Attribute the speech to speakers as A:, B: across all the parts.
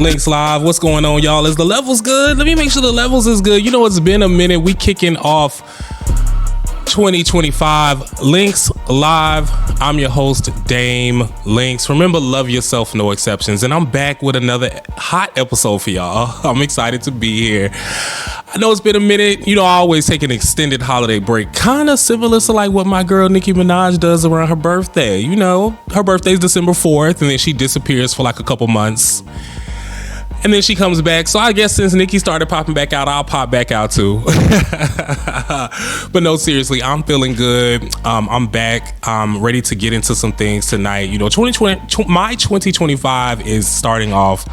A: LYNX Live. What's going on, y'all? Is the levels good? Let me make sure the levels is good. You know, it's been a minute. We kicking off 2025 LYNX Live. I'm your host, Dame LYNX. Remember, love yourself, no exceptions. And I'm back with another hot episode for y'all. I'm excited to be here. I know it's been a minute. You know, I always take an extended holiday break, kind of similar to like what my girl Nicki Minaj does around her birthday. You know, her birthday's December 4th, and then she disappears for like a couple months. And then she comes back. So I guess since Nicki started popping back out, I'll pop back out too. But no, seriously, I'm feeling good. I'm back. I'm ready to get into some things tonight. You know, my 2025 is starting off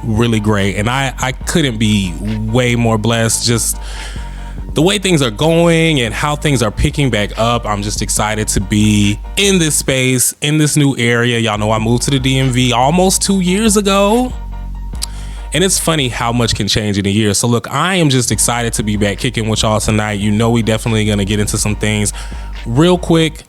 A: really great. And I couldn't be way more blessed. Just the way things are going and how things are picking back up. I'm just excited to be in this space, in this new area. Y'all know I moved to the DMV almost 2 years ago. And it's funny how much can change in a year. So look, I am just excited to be back kicking with y'all tonight. You know, we definitely going to get into some things real quick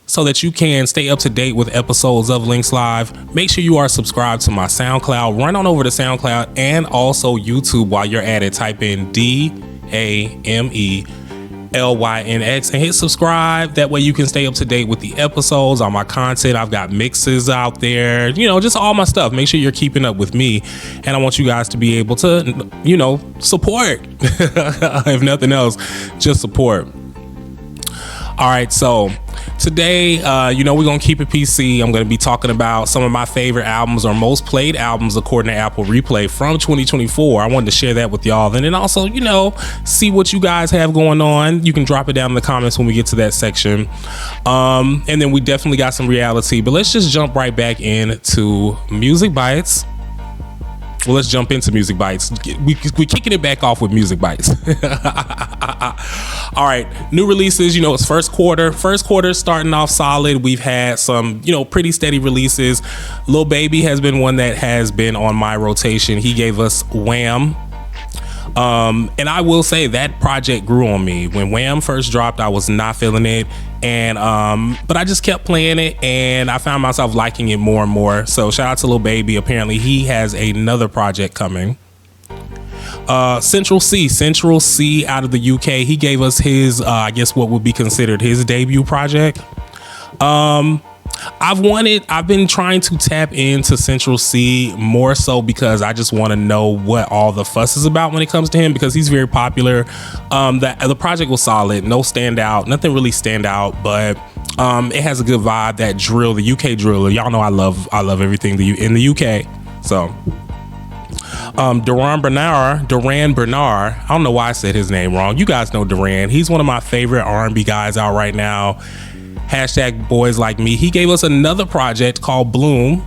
A: so that you can stay up to date with episodes of LYNX Live. Make sure you are subscribed to my SoundCloud. Run on over to SoundCloud and also YouTube while you're at it. Type in DAME LYNX and hit subscribe. That way you can stay up to date with the episodes, on my content. I've got mixes out there, you know, just all my stuff. Make sure you're keeping up with me, and I want you guys to be able to, you know, support. If nothing else, just support. All right, so today, you know, we're going to keep it PC. I'm going to be talking about some of my favorite albums or most played albums according to Apple Replay from 2024. I wanted to share that with y'all. And then also, you know, see what you guys have going on. You can drop it down in the comments when we get to that section. And then we definitely got some reality. But let's just jump right back into Music Bites. Well, let's jump into Music Bites. We're kicking it back off with Music Bites. All right, new releases. You know, it's first quarter. First quarter starting off solid. We've had some, you know, pretty steady releases. Lil Baby has been one that has been on my rotation. He gave us Wham. And I will say that project grew on me. When Wham first dropped, I was not feeling it. And but I just kept playing it and I found myself liking it more and more. So shout out to Lil Baby. Apparently he has another project coming. Central C out of the UK. He gave us his I guess what would be considered his debut project. I've been trying to tap into Central C more so because I just want to know what all the fuss is about when it comes to him, because he's very popular. The project was solid, nothing really stand out, but it has a good vibe. That drill, the UK driller, y'all know I love everything in the UK. So Duran Bernard, I don't know why I said his name wrong. You guys know Duran. He's one of my favorite R&B guys out right now. Hashtag boys like me. He gave us another project called Bloom.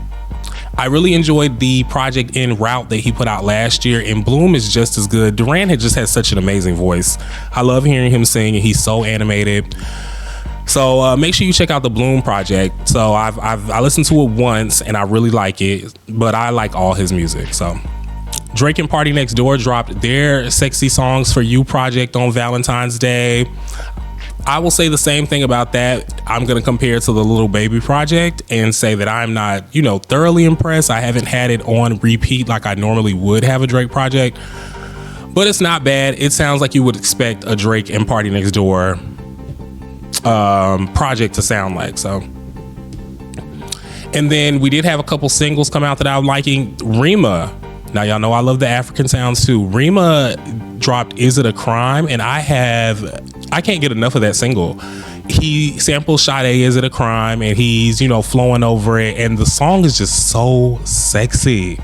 A: I really enjoyed the project En Route that he put out last year, and Bloom is just as good. Duran just has such an amazing voice. I love hearing him sing, and he's so animated. So make sure you check out the Bloom project. So I listened to it once and I really like it, but I like all his music. So Drake and Party Next Door dropped their Sexy Songs for You project on Valentine's Day. I will say the same thing about that. I'm going to compare it to the Lil Baby project and say that I'm not, you know, thoroughly impressed. I haven't had it on repeat like I normally would have a Drake project, but it's not bad. It sounds like you would expect a Drake and Party Next Door project to sound like. So, and then we did have a couple singles come out that I'm liking. Rema. Now, y'all know I love the African sounds too. Rema dropped Is It a Crime? And I can't get enough of that single. He samples Sade Is It a Crime? And he's, you know, flowing over it. And the song is just so sexy.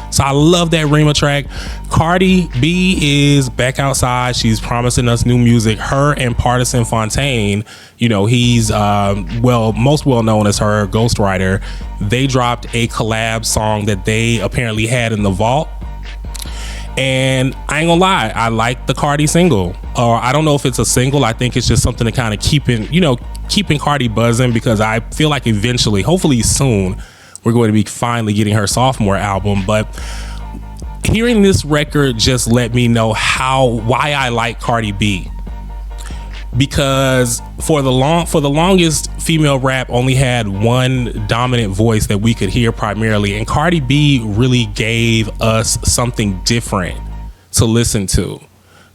A: So I love that Rema track. Cardi B is back outside. She's promising us new music. Her and Partisan Fontaine, you know, he's most well known as her ghostwriter. They dropped a collab song that they apparently had in the vault. And I ain't gonna lie, I like the Cardi single. Or I don't know if it's a single. I think it's just something to kind of keeping Cardi buzzing, because I feel like eventually, hopefully soon, we're going to be finally getting her sophomore album. But hearing this record just let me know why I like Cardi B. because for the longest, female rap only had one dominant voice that we could hear primarily, and Cardi B really gave us something different to listen to.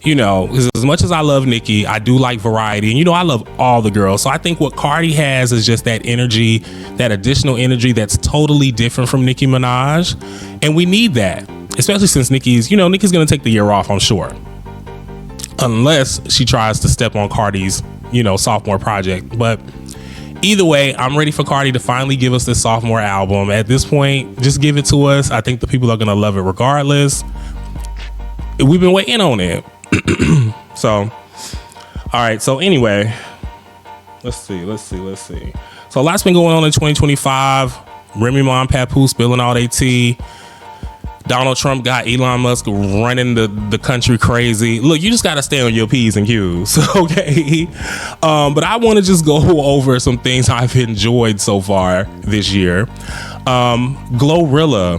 A: You know, as much as I love Nicki, I do like variety, and you know I love all the girls. So I think what Cardi has is just that energy, that additional energy that's totally different from Nicki Minaj, and we need that, especially since Nicki's gonna take the year off, I'm sure. Unless she tries to step on Cardi's, sophomore project. But either way, I'm ready for Cardi to finally give us this sophomore album. At this point, just give it to us. I think the people are going to love it regardless. We've been waiting on it. So, all right. So anyway, let's see. So a lot's been going on in 2025. Remy Ma and Papoose spilling all their tea. Donald Trump got Elon Musk running the country crazy. Look, you just got to stay on your P's and Q's, okay? But I want to just go over some things I've enjoyed so far this year. Glorilla.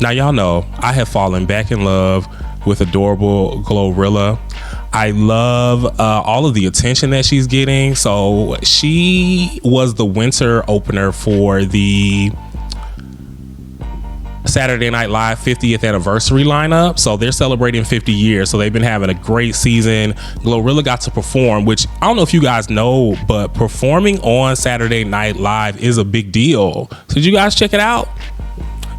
A: Now, y'all know I have fallen back in love with adorable Glorilla. I love all of the attention that she's getting. So she was the winter opener for the Saturday Night Live 50th anniversary lineup. So they're celebrating 50 years. So they've been having a great season. Glorilla got to perform, which I don't know if you guys know, but performing on Saturday Night Live is a big deal. So did you guys check it out?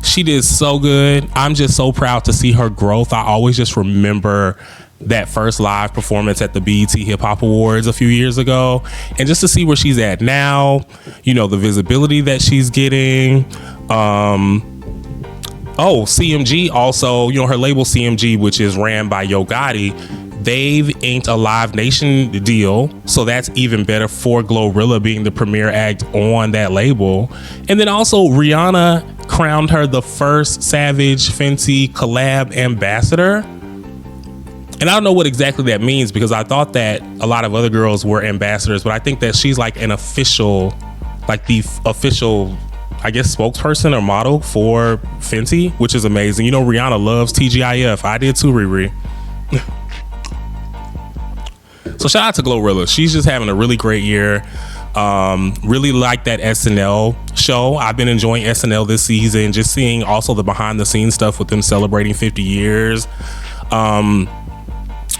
A: She did so good. I'm just so proud to see her growth. I always just remember that first live performance at the BET Hip Hop Awards a few years ago, and just to see where she's at now, the visibility that she's getting. CMG also, her label CMG, which is ran by Yo Gotti, they've inked a Live Nation deal. So that's even better for Glorilla being the premier act on that label. And then also Rihanna crowned her the first Savage Fenty collab ambassador. And I don't know what exactly that means, because I thought that a lot of other girls were ambassadors, but I think that she's like an official, like the official, I guess, spokesperson or model for Fenty, which is amazing. Rihanna loves TGIF. I did too, Riri. So shout out to Glorilla. She's just having a really great year. Really like that SNL show. I've been enjoying SNL this season, just seeing also the behind the scenes stuff with them celebrating 50 years.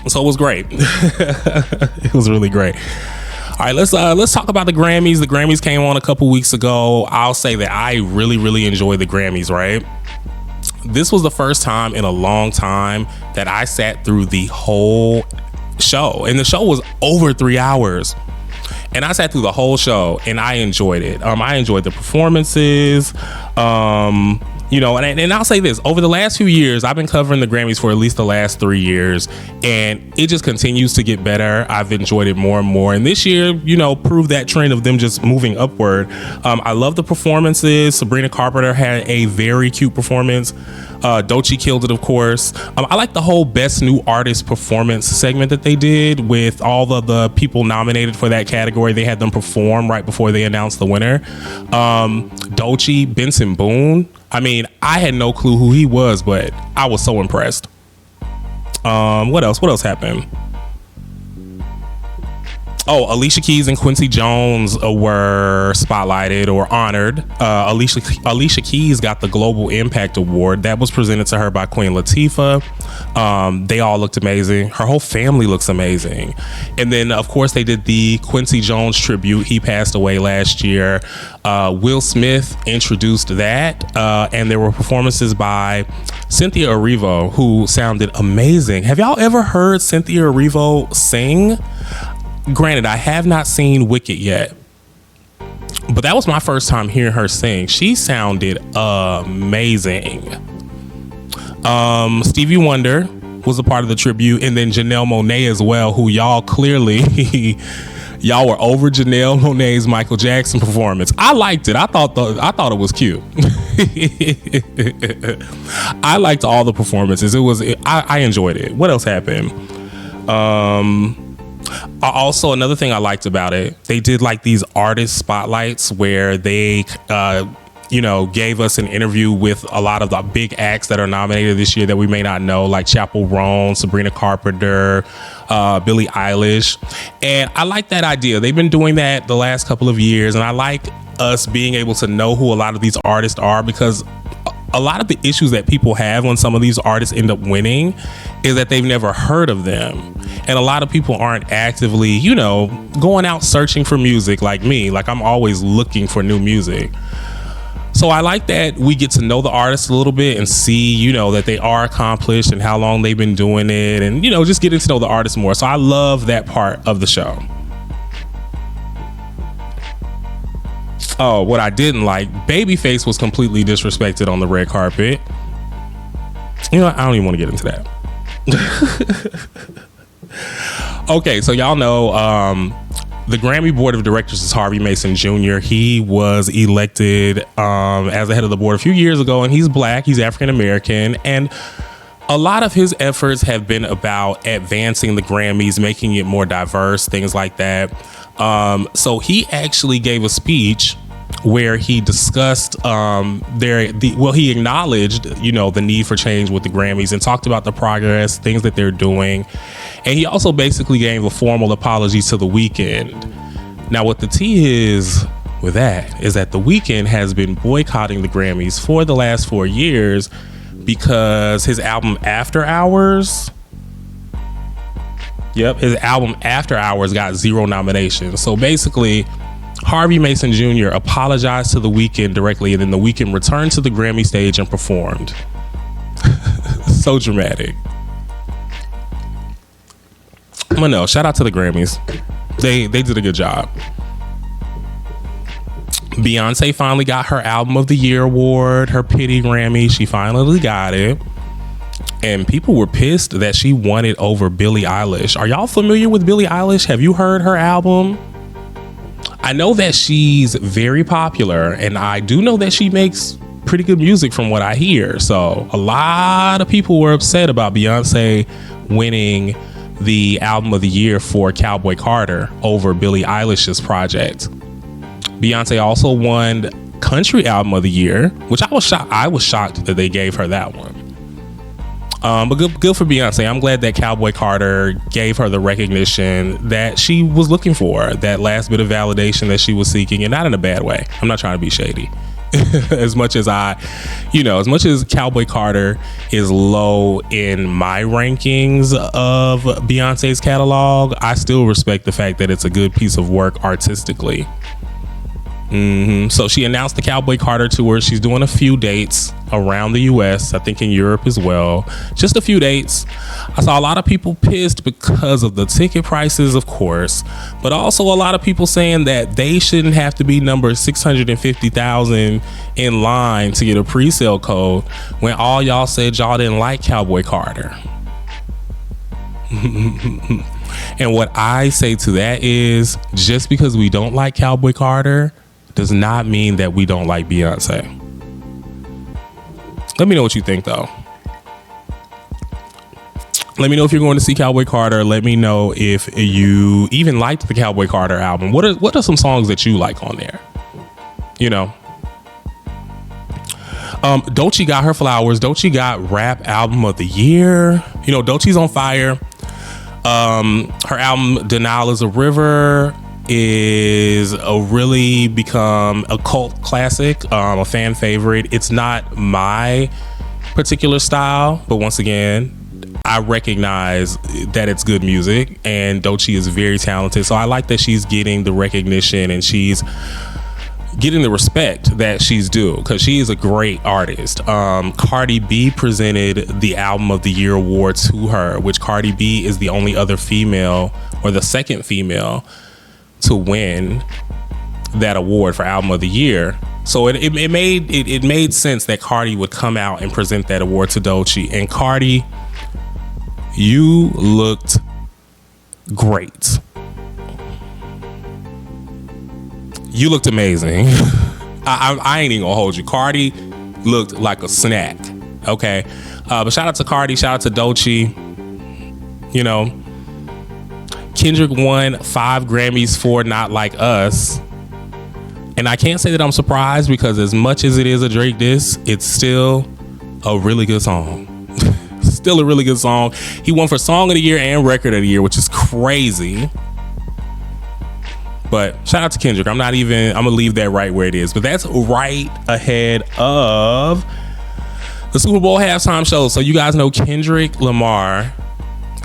A: So it was great. It was really great. All right, let's talk about the Grammys. The Grammys came on a couple weeks ago. I'll say that I really, really enjoyed the Grammys, right? This was the first time in a long time that I sat through the whole show. And the show was over 3 hours. And I sat through the whole show and I enjoyed it. I enjoyed the performances. And I'll say this, over the last few years, I've been covering the Grammys for at least the last 3 years, and it just continues to get better. I've enjoyed it more and more. And this year, proved that trend of them just moving upward. I love the performances. Sabrina Carpenter had a very cute performance. Doechii killed it, of course. I like the whole Best New Artist Performance segment that they did with all of the people nominated for that category. They had them perform right before they announced the winner. Doechii, Benson Boone. I mean, I had no clue who he was, but I was so impressed. What else happened? Oh, Alicia Keys and Quincy Jones were spotlighted or honored. Alicia Keys got the Global Impact Award. That was presented to her by Queen Latifah. They all looked amazing. Her whole family looks amazing. And then, of course, they did the Quincy Jones tribute. He passed away last year. Will Smith introduced that. And there were performances by Cynthia Erivo, who sounded amazing. Have y'all ever heard Cynthia Erivo sing? Granted, I have not seen Wicked yet, but that was my first time hearing her sing. She sounded amazing. Stevie Wonder was a part of the tribute, and then Janelle Monáe as well, who y'all clearly y'all were over Janelle Monáe's Michael Jackson performance. I liked it. I thought it was cute. I liked all the performances. I enjoyed it. What else happened? Also, another thing I liked about it, they did like these artist spotlights where they gave us an interview with a lot of the big acts that are nominated this year that we may not know, like Chappell Roan, Sabrina Carpenter, Billie Eilish. And I like that idea. They've been doing that the last couple of years, and I like us being able to know who a lot of these artists are, because a lot of the issues that people have when some of these artists end up winning is that they've never heard of them. And a lot of people aren't actively, going out searching for music like me. Like, I'm always looking for new music. So I like that we get to know the artists a little bit and see, that they are accomplished and how long they've been doing it, and, just getting to know the artists more. So I love that part of the show. Oh, what I didn't like, Babyface was completely disrespected on the red carpet. I don't even want to get into that. Okay, so y'all know the Grammy board of directors is Harvey Mason Jr. He was elected as the head of the board a few years ago, and he's Black, he's African American, and a lot of his efforts have been about advancing the Grammys, making it more diverse, things like that. So he actually gave a speech where he discussed he acknowledged the need for change with the Grammys and talked about the progress, things that they're doing, and he also basically gave a formal apology to The Weeknd. Now, what the tea is with that is that The Weeknd has been boycotting the Grammys for the last 4 years because his album After Hours got 0 nominations. So basically, Harvey Mason Jr. apologized to The Weeknd directly, and then The Weeknd returned to the Grammy stage and performed. So dramatic. But no, shout out to the Grammys. They did a good job. Beyonce finally got her Album of the Year award, her Pity Grammy. She finally got it. And people were pissed that she won it over Billie Eilish. Are y'all familiar with Billie Eilish? Have you heard her album? I know that she's very popular, and I do know that she makes pretty good music from what I hear. So a lot of people were upset about Beyonce winning the Album of the Year for Cowboy Carter over Billie Eilish's project. Beyonce also won Country Album of the Year, which I was shocked that they gave her that one. But good for Beyonce. I'm glad that Cowboy Carter gave her the recognition that she was looking for, that last bit of validation that she was seeking, and not in a bad way. I'm not trying to be shady. As much as Cowboy Carter is low in my rankings of Beyonce's catalog, I still respect the fact that it's a good piece of work artistically. So she announced the Cowboy Carter tour. She's doing a few dates around the US, I think in Europe as well. Just a few dates. I saw a lot of people pissed because of the ticket prices, of course, but also a lot of people saying that they shouldn't have to be number 650,000 in line to get a pre-sale code when all y'all said y'all didn't like Cowboy Carter. And what I say to that is, just because we don't like Cowboy Carter does not mean that we don't like Beyonce. Let me know what you think, though. Let me know if you're going to see Cowboy Carter. Let me know if you even liked the Cowboy Carter album. What are some songs that you like on there? Doechii got her flowers. Doechii got Rap Album of the Year. Doechii's on fire. Her album Denial is a River is really become a cult classic, a fan favorite. It's not my particular style, but once again, I recognize that it's good music, and Doechii is very talented. So I like that she's getting the recognition and she's getting the respect that she's due, because she is a great artist. Cardi B presented the Album of the Year award to her, which Cardi B is the only other female, or the second female, to win that award for Album of the Year. So it made sense that Cardi would come out and present that award to Doechii. And Cardi, you looked great. You looked amazing. I ain't even gonna hold you. Cardi looked like a snack. Okay. But shout out to Cardi, shout out to Doechii. Kendrick won 5 Grammys for Not Like Us. And I can't say that I'm surprised, because as much as it is a Drake diss, it's still a really good song. Still a really good song. He won for Song of the Year and Record of the Year, which is crazy. But shout out to Kendrick. I'm gonna leave that right where it is. But that's right ahead of the Super Bowl halftime show. So you guys know Kendrick Lamar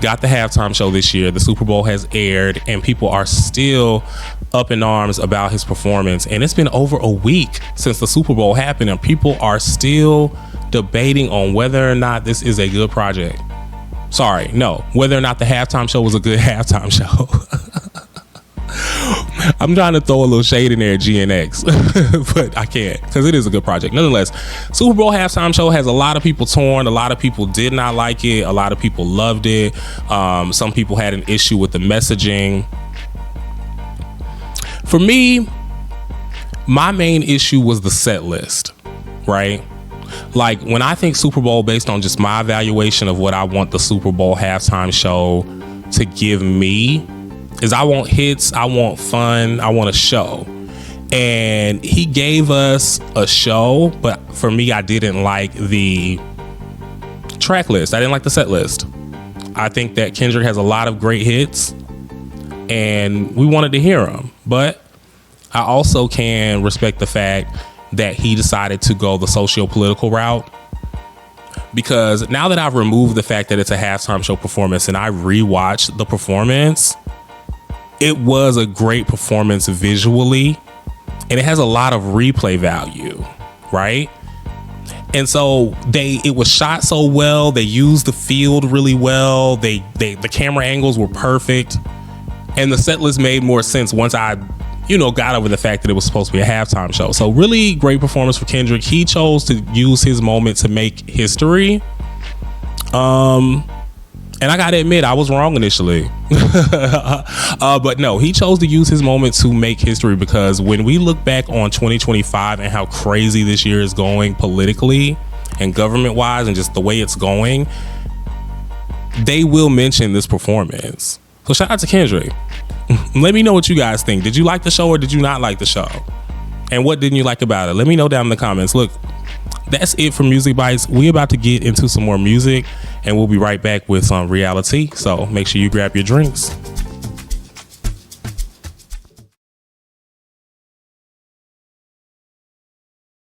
A: got the halftime show this year. The Super Bowl has aired, and people are still up in arms about his performance. And it's been over a week since the Super Bowl happened, and people are still debating on whether or not this is a good project. Sorry, no, whether or not the halftime show was a good halftime show. I'm trying to throw a little shade in there at GNX, but I can't, because it is a good project. Nonetheless, Super Bowl halftime show has a lot of people torn. A lot of people did not like it. A lot of people loved it. Some people had an issue with the messaging. For me, my main issue was the set list, right? Like, when I think Super Bowl, based on just my evaluation of what I want the Super Bowl halftime show to give me, is I want hits, I want fun, I want a show. And he gave us a show, but for me, I didn't like the track list. I didn't like the set list. I think that Kendrick has a lot of great hits, and we wanted to hear them. But I also can respect the fact that he decided to go the socio-political route, because now that I've removed the fact that it's a halftime show performance and I rewatched the performance, it was a great performance visually, and it has a lot of replay value, right? And so it was shot so well. They used the field really well. The camera angles were perfect, and the set list made more sense once I got over the fact that it was supposed to be a halftime show. So really great performance for Kendrick. He chose to use his moment to make history. And I gotta admit, I was wrong initially. But no, he chose to use his moment to make history, because when we look back on 2025 and how crazy this year is going politically and government wise and just the way it's going, they will mention this performance. So shout out to Kendrick. Let me know what you guys think. Did you like the show or did you not like the show? And what didn't you like about it? Let me know down in the comments. Look, that's it for Music Bites. We about to get into some more music, and we'll be right back with some reality. So make sure you grab your drinks.